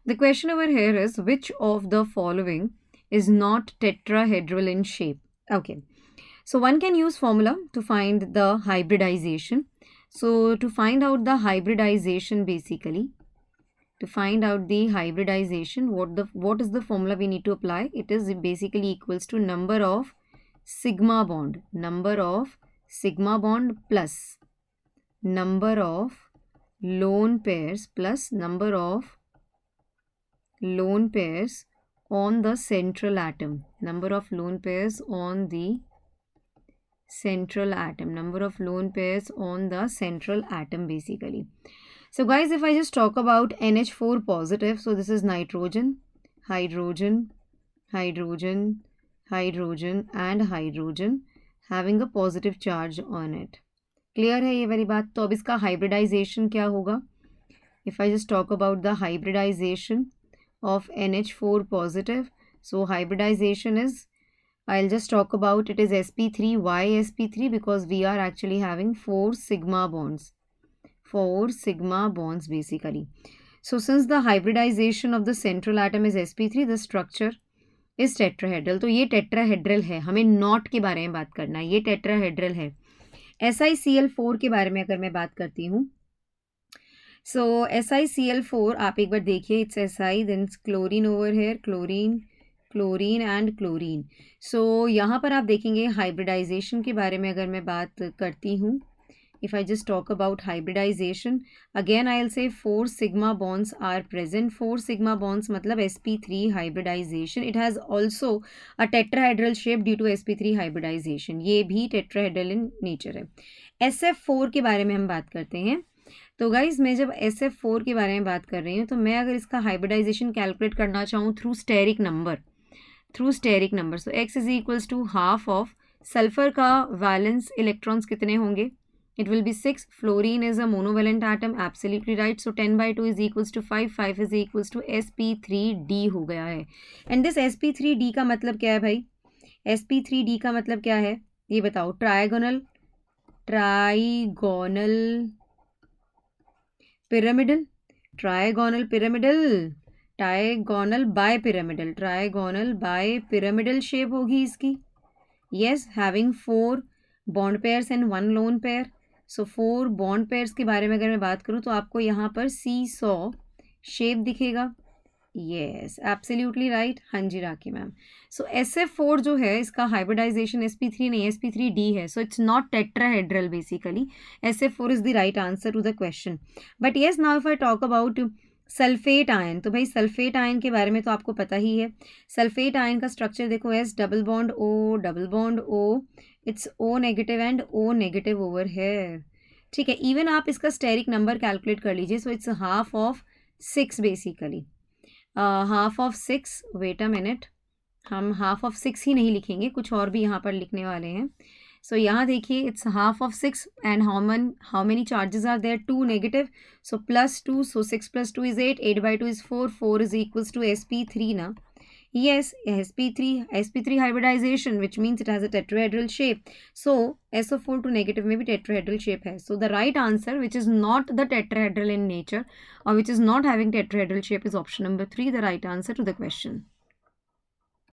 The question over here is which of the following is not tetrahedral in shape? Okay. So one can use formula to find the hybridization. So to find out the hybridization basically, what is the formula we need to apply? It is basically equals to number of sigma bond plus number of lone pairs plus number of lone pairs on the central atom. Number of lone pairs on the central atom. Number of lone pairs on the central atom basically. So guys, if I just talk about NH4 positive, so this is nitrogen, hydrogen, hydrogen, hydrogen and hydrogen having a positive charge on it. Clear है ये वाली बात? तो अब इसका hybridisation क्या होगा? If I just talk about the hybridization of NH4 positive, so hybridization is, I'll just talk about it is sp3. Why sp3? Because we are actually having 4 sigma bonds. 4 sigma bonds basically. So since the hybridization of the central atom is sp3, the structure is tetrahedral. तो ये tetrahedral है. हमें not के बारे में बात करना है. ये tetrahedral है. SiCl4 के बारे में अगर मैं बात करती हूँ, सो SiCl4 आप एक बार देखिए, it's Si, then chlorine over here, chlorine, chlorine and chlorine. So यहाँ पर आप देखेंगे हाइब्रिडाइजेशन के बारे में अगर मैं बात करती हूँ, if I just talk about hybridization, again I'll say 4 sigma bonds are present. 4 sigma bonds मतलब sp3 hybridization. It has also a tetrahedral shape due to sp3 hybridization. ये भी tetrahedral in nature है. SF4 के बारे में हम बात करते हैं. तो गाइज मैं जब SF4 के बारे में बात कर रही हूँ, तो मैं अगर इसका हाइब्रिडाइजेशन कैलकुलेट करना चाहूँ through steric number, so x is equals to half of sulphur का वैलेंस इलेक्ट्रॉन्स कितने होंगे? It will be 6. Fluorine is a monovalent atom. Absolutely right. So 10/2 is equals to 5. 5 is equals to sp3d हो गया है. And this sp3d का मतलब क्या है भाई? sp3d का मतलब क्या है? ये बताओ. Trigonal pyramidal, trigonal bipyramidal shape होगी इसकी. Yes, having 4 bond pairs and 1 lone pair. So 4 bond pairs के बारे में अगर मैं बात करूँ तो आपको यहाँ पर सीसॉ शेप दिखेगा. Yes, absolutely right. हाँ जी राखी मैम. सो SF4 जो है इसका हाइब्रिडाइजेशन sp3 नहीं, sp3d है. So it's not tetrahedral basically. SF4 is the right answer to the question. But yes, now if I talk about sulphate ion, तो भाई sulphate ion के बारे में तो आपको पता ही है. सल्फेट आयन का स्ट्रक्चर देखो, S double bond O, it's O negative and O negative over here. ठीक है. इवन आप इसका स्टेरिक नंबर कैलकुलेट कर लीजिए. So it's half of 6 basically. Half of 6, wait a minute, हम हाफ ऑफ 6 ही नहीं लिखेंगे, कुछ और भी यहाँ पर लिखने वाले हैं. सो यहाँ देखिए, it's half of 6 and how many charges are there? 2 negative. So +2, so 6 + 2 is 8. 8/2 is 4. 4 is equals to sp3 ना. Yes, sp3 hybridization, which means it has a tetrahedral shape. So SO4 to negative में भी tetrahedral shape है. So the right answer, which is not the tetrahedral in nature or which is not having tetrahedral shape, is option number 3, the right answer to the question.